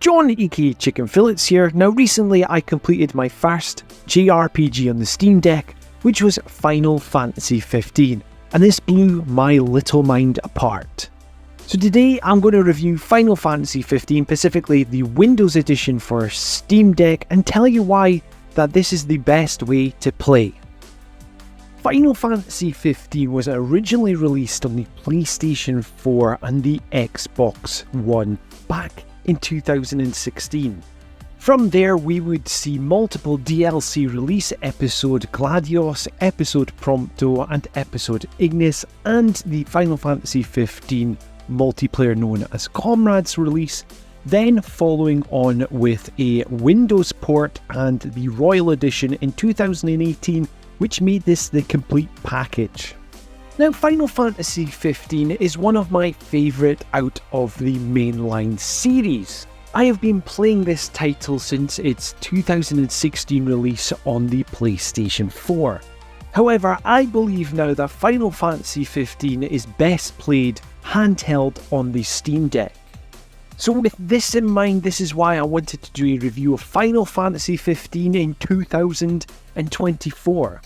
John aka Chicken Fillets here. Now recently I completed my first JRPG on the Steam Deck, which was Final Fantasy XV, and this blew my little mind apart. So today I'm going to review Final Fantasy XV, specifically the Windows edition for Steam Deck, and tell you why that this is the best way to play. Final Fantasy XV was originally released on the PlayStation 4 and the Xbox One back in 2016. From there we would see multiple DLC release, Episode Gladios, Episode Prompto and Episode Ignis, and the Final Fantasy XV multiplayer known as Comrades release, then following on with a Windows port and the Royal Edition in 2018, which made this the complete package. Now, Final Fantasy XV is one of my favourite out of the mainline series. I have been playing this title since its 2016 release on the PlayStation 4. However, I believe now that Final Fantasy XV is best played handheld on the Steam Deck. So with this in mind, this is why I wanted to do a review of Final Fantasy XV in 2024.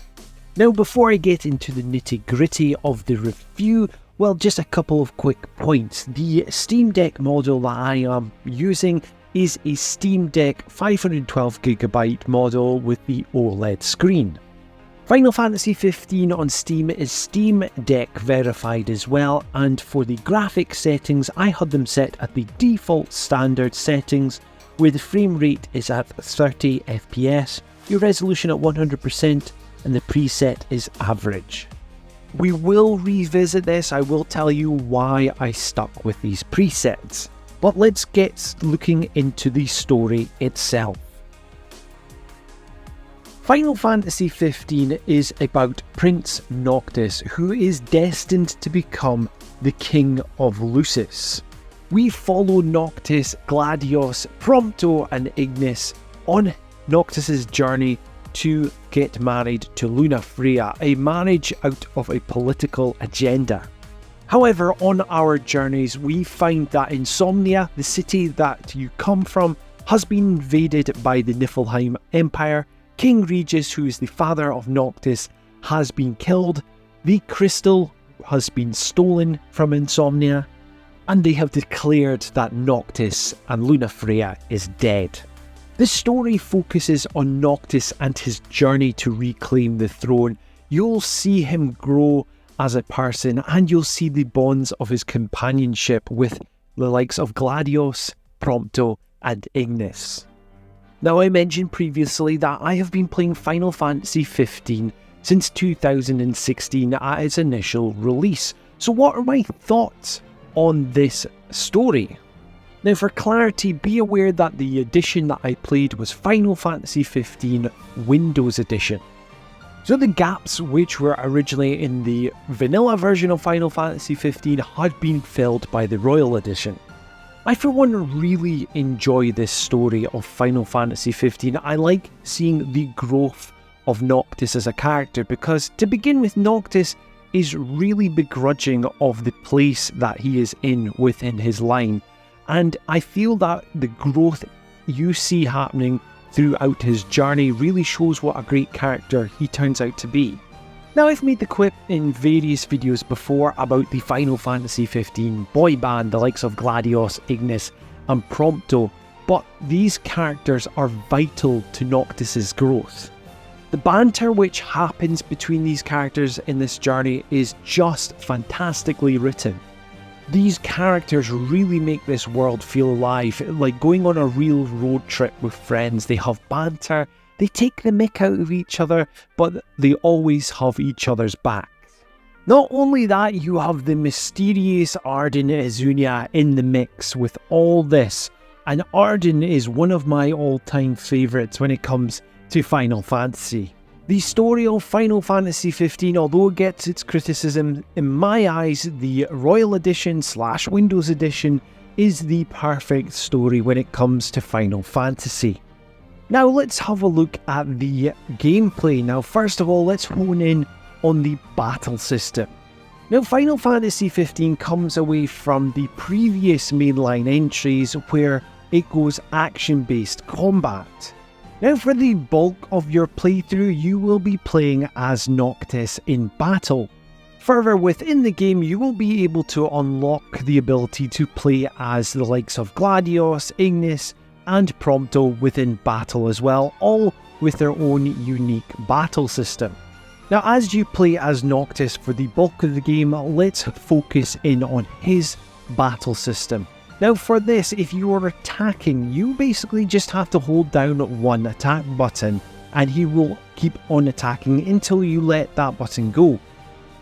Now, before I get into the nitty-gritty of the review, well, just a couple of quick points. The Steam Deck model that I am using is a Steam Deck 512GB model with the OLED screen. Final Fantasy XV on Steam is Steam Deck verified as well, and for the graphics settings I had them set at the default standard settings, where the frame rate is at 30 FPS, your resolution at 100%, and the preset is average. We will revisit this, I will tell you why I stuck with these presets, but let's get looking into the story itself. Final Fantasy XV is about Prince Noctis, who is destined to become the King of Lucis. We follow Noctis, Gladios, Prompto and Ignis on Noctis's journey to get married to Lunafreya, a marriage out of a political agenda. However, on our journeys we find that Insomnia, the city that you come from, has been invaded by the Niflheim Empire. King Regis, who is the father of Noctis, has been killed, the crystal has been stolen from Insomnia, and they have declared that Noctis and Lunafreya is dead. This story focuses on Noctis and his journey to reclaim the throne. You'll see him grow as a person, and you'll see the bonds of his companionship with the likes of Gladios, Prompto and Ignis. Now, I mentioned previously that I have been playing Final Fantasy XV since 2016 at its initial release. So what are my thoughts on this story? Now, for clarity, be aware that the edition that I played was Final Fantasy XV Windows Edition. So the gaps which were originally in the vanilla version of Final Fantasy XV had been filled by the Royal Edition. I for one really enjoy this story of Final Fantasy XV. I like seeing the growth of Noctis as a character, because to begin with, Noctis is really begrudging of the place that he is in within his line. And I feel that the growth you see happening throughout his journey really shows what a great character he turns out to be. Now, I've made the quip in various videos before about the Final Fantasy XV boy band, the likes of Gladios, Ignis and Prompto, but these characters are vital to Noctis's growth. The banter which happens between these characters in this journey is just fantastically written. These characters really make this world feel alive, like going on a real road trip with friends. They have banter, they take the mick out of each other, but they always have each other's backs. Not only that, you have the mysterious Arden Izunia in the mix with all this, and Arden is one of my all-time favourites when it comes to Final Fantasy. The story of Final Fantasy XV, although it gets its criticism, in my eyes, the Royal Edition / Windows Edition is the perfect story when it comes to Final Fantasy. Now let's have a look at the gameplay. Now first of all, let's hone in on the battle system. Now, Final Fantasy XV comes away from the previous mainline entries where it goes action-based combat. Now for the bulk of your playthrough, you will be playing as Noctis in battle. Further within the game, you will be able to unlock the ability to play as the likes of Gladios, Ignis, and Prompto within battle as well, all with their own unique battle system. Now as you play as Noctis for the bulk of the game, let's focus in on his battle system. Now for this, if you are attacking, you basically just have to hold down one attack button and he will keep on attacking until you let that button go.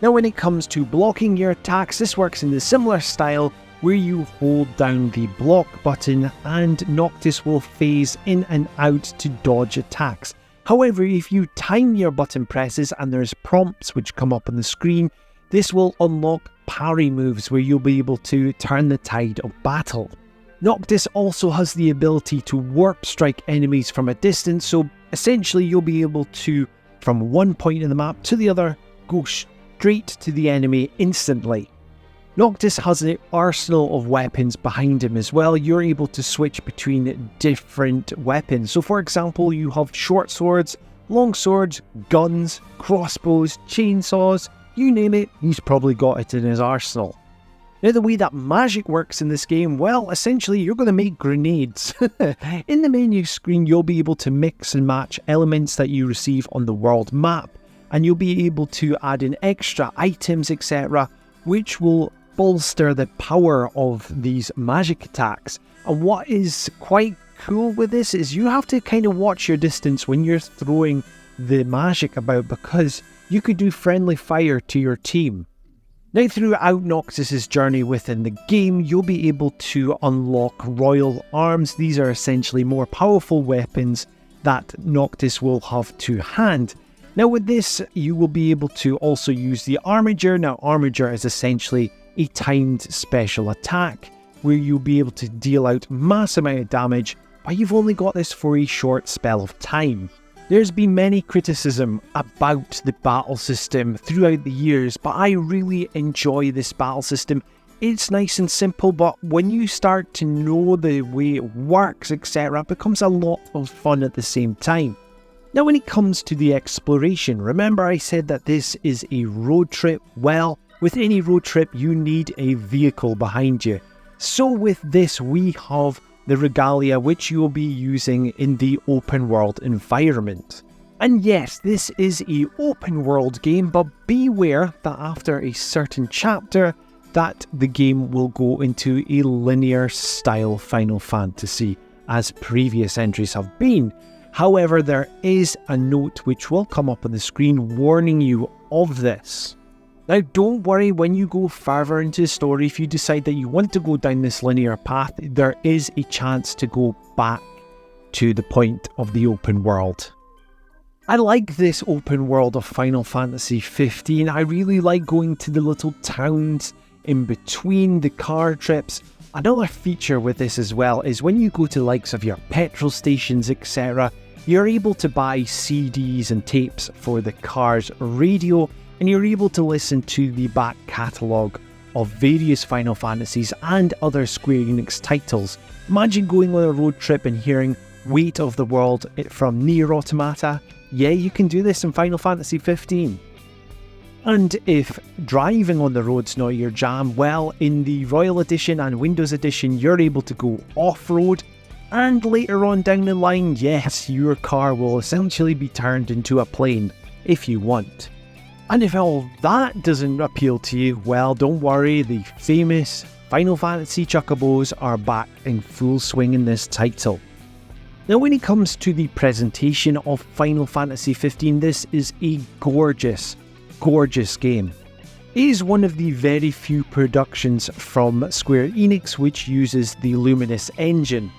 Now when it comes to blocking your attacks, this works in the similar style where you hold down the block button and Noctis will phase in and out to dodge attacks. However, if you time your button presses and there's prompts which come up on the screen, this will unlock parry moves where you'll be able to turn the tide of battle. Noctis also has the ability to warp strike enemies from a distance, so essentially you'll be able to, from one point in the map to the other, go straight to the enemy instantly. Noctis has an arsenal of weapons behind him as well. You're able to switch between different weapons. So for example, you have short swords, long swords, guns, crossbows, chainsaws, you name it, he's probably got it in his arsenal. Now the way that magic works in this game, well, essentially you're going to make grenades. In the menu screen, you'll be able to mix and match elements that you receive on the world map, and you'll be able to add in extra items, etc., which will bolster the power of these magic attacks. And what is quite cool with this is you have to kind of watch your distance when you're throwing the magic about, because you could do friendly fire to your team. Now throughout Noctis' journey within the game, you'll be able to unlock royal arms. These are essentially more powerful weapons that Noctis will have to hand. Now with this, you will be able to also use the Armiger. Now Armiger is essentially a timed special attack where you'll be able to deal out mass amount of damage, but you've only got this for a short spell of time. There's been many criticism about the battle system throughout the years, but I really enjoy this battle system. It's nice and simple, but when you start to know the way it works, etc., it becomes a lot of fun at the same time. Now when it comes to the exploration, remember I said that this is a road trip? Well, with any road trip you need a vehicle behind you. So with this we have the regalia which you will be using in the open world environment. And yes, this is an open world game, but beware that after a certain chapter that the game will go into a linear style Final Fantasy as previous entries have been. However, there is a note which will come up on the screen warning you of this. Now don't worry, when you go further into the story, if you decide that you want to go down this linear path, there is a chance to go back to the point of the open world. I like this open world of Final Fantasy 15. I really like going to the little towns in between the car trips. Another feature with this as well is when you go to the likes of your petrol stations, etc., you're able to buy CDs and tapes for the car's radio, and you're able to listen to the back catalogue of various Final Fantasies and other Square Enix titles. Imagine going on a road trip and hearing Weight of the World from Nier Automata. Yeah, you can do this in Final Fantasy 15. And if driving on the road's not your jam, well, in the Royal Edition and Windows Edition, you're able to go off-road, and later on down the line, yes, your car will essentially be turned into a plane if you want. And if all that doesn't appeal to you, well, don't worry, the famous Final Fantasy Chocobos are back in full swing in this title. Now when it comes to the presentation of Final Fantasy 15, this is a gorgeous game. It is one of the very few productions from Square Enix which uses the Luminous engine.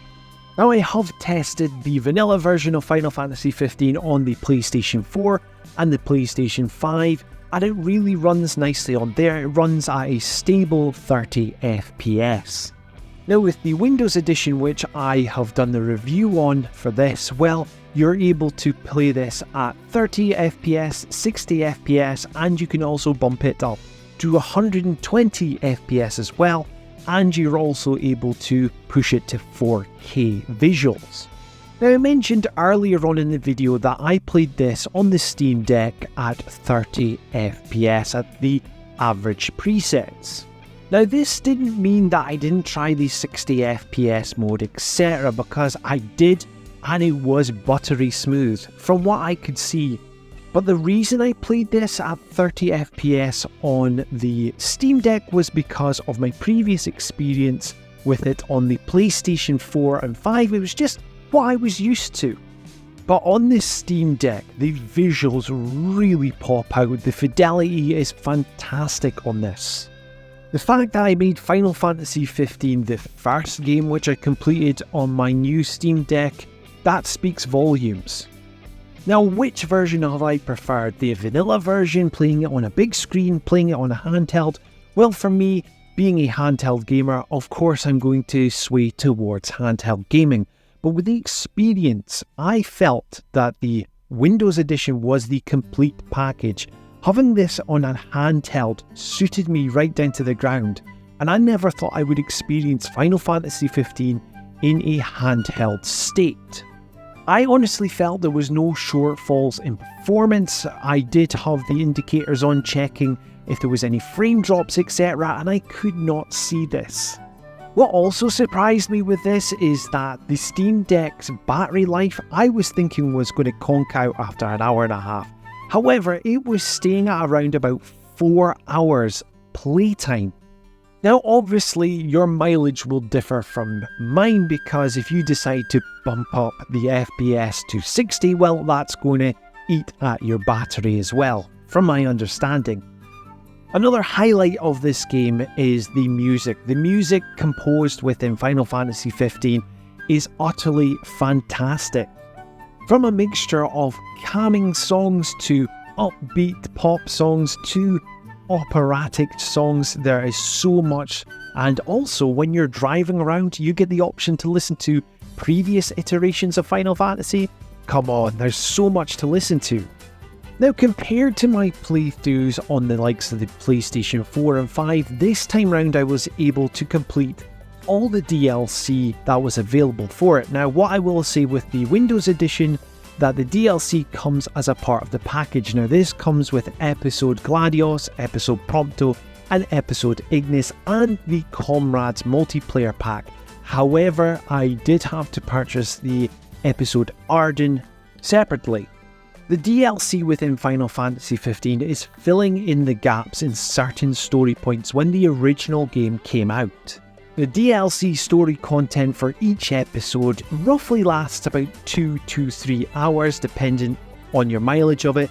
Now I have tested the vanilla version of Final Fantasy 15 on the PlayStation 4 and the PlayStation 5, and it really runs nicely on there. It runs at a stable 30 FPS. Now with the Windows Edition, which I have done the review on for this, well, you're able to play this at 30 FPS, 60 FPS, and you can also bump it up to 120 FPS as well. and you're also able to push it to 4K visuals. Now, I mentioned earlier on in the video that I played this on the Steam Deck at 30 FPS at the average presets. Now, this didn't mean that I didn't try the 60 FPS mode, etc., because I did, and it was buttery smooth from what I could see. But the reason I played this at 30 FPS on the Steam Deck was because of my previous experience with it on the PlayStation 4 and 5. It was just what I was used to. But on this Steam Deck, the visuals really pop out. The fidelity is fantastic on this. The fact that I made Final Fantasy XV the first game which I completed on my new Steam Deck, that speaks volumes. Now, which version have I preferred? The vanilla version, playing it on a big screen, playing it on a handheld? Well, for me, being a handheld gamer, of course I'm going to sway towards handheld gaming. But with the experience, I felt that the Windows Edition was the complete package. Having this on a handheld suited me right down to the ground, and I never thought I would experience Final Fantasy XV in a handheld state. I honestly felt there was no shortfalls in performance. I did have the indicators on checking if there was any frame drops, etc., and I could not see this. What also surprised me with this is that the Steam Deck's battery life I was thinking was going to conk out after an hour and a half. However, it was staying at around about 4 hours playtime. Now, obviously, your mileage will differ from mine, because if you decide to bump up the FPS to 60, well, that's going to eat at your battery as well, from my understanding. Another highlight of this game is the music. The music composed within Final Fantasy XV is utterly fantastic. From a mixture of calming songs to upbeat pop songs to operatic songs, there is so much. And also, when you're driving around, you get the option to listen to previous iterations of Final Fantasy. Come on, there's so much to listen to. Now, compared to my playthroughs on the likes of the PlayStation 4 and 5, this time round I was able to complete all the DLC that was available for it. Now, what I will say with the Windows Edition, that the DLC comes as a part of the package. Now, this comes with Episode Gladios, Episode Prompto, and Episode Ignis, and the Comrades multiplayer pack. However, I did have to purchase the Episode Arden separately. The DLC within Final Fantasy XV is filling in the gaps in certain story points when the original game came out. The DLC story content for each episode roughly lasts about 2 to 3 hours depending on your mileage of it,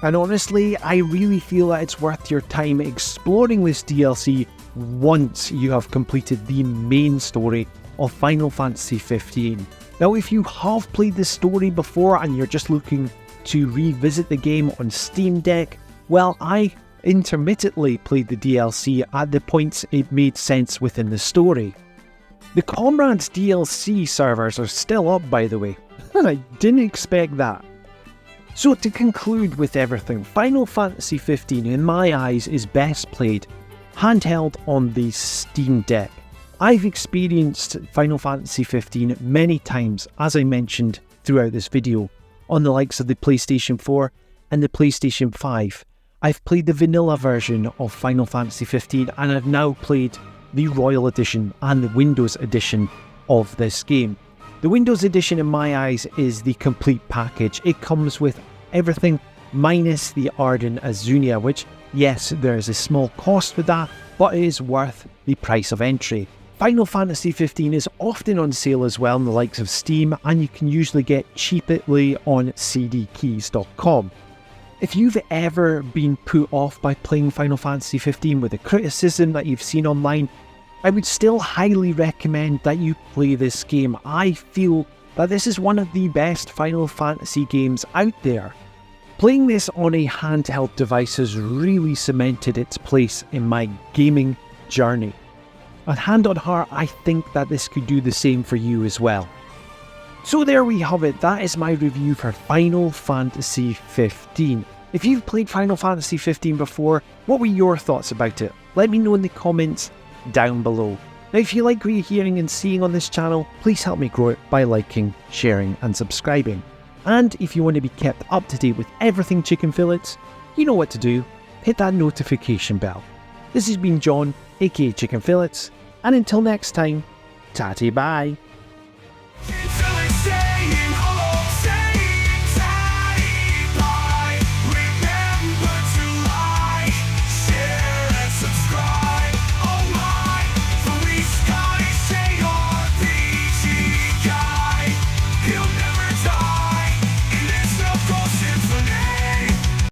and honestly, I really feel that it's worth your time exploring this DLC once you have completed the main story of Final Fantasy XV. Now, if you have played the story before and you're just looking to revisit the game on Steam Deck, well, I intermittently played the DLC at the points it made sense within the story. The Comrades DLC servers are still up, by the way. I didn't expect that. So to conclude with everything, Final Fantasy XV in my eyes is best played handheld on the Steam Deck. I've experienced Final Fantasy XV many times, as I mentioned throughout this video, on the likes of the PlayStation 4 and the PlayStation 5. I've played the vanilla version of Final Fantasy XV, and I've now played the Royal Edition and the Windows Edition of this game. The Windows Edition in my eyes is the complete package. It comes with everything minus the Arden Azunia, which, yes, there is a small cost with that, but it is worth the price of entry. Final Fantasy XV is often on sale as well in the likes of Steam, and you can usually get cheaply on cdkeys.com. If you've ever been put off by playing Final Fantasy XV with the criticism that you've seen online, I would still highly recommend that you play this game. I feel that this is one of the best Final Fantasy games out there. Playing this on a handheld device has really cemented its place in my gaming journey. And hand on heart, I think that this could do the same for you as well. So there we have it, that is my review for Final Fantasy XV. If you've played Final Fantasy XV before, what were your thoughts about it? Let me know in the comments down below. Now, if you like what you're hearing and seeing on this channel, please help me grow it by liking, sharing and subscribing. And if you want to be kept up to date with everything Chicken Fillets, you know what to do. Hit that notification bell. This has been John, aka Chicken Fillets, and until next time, tatty bye.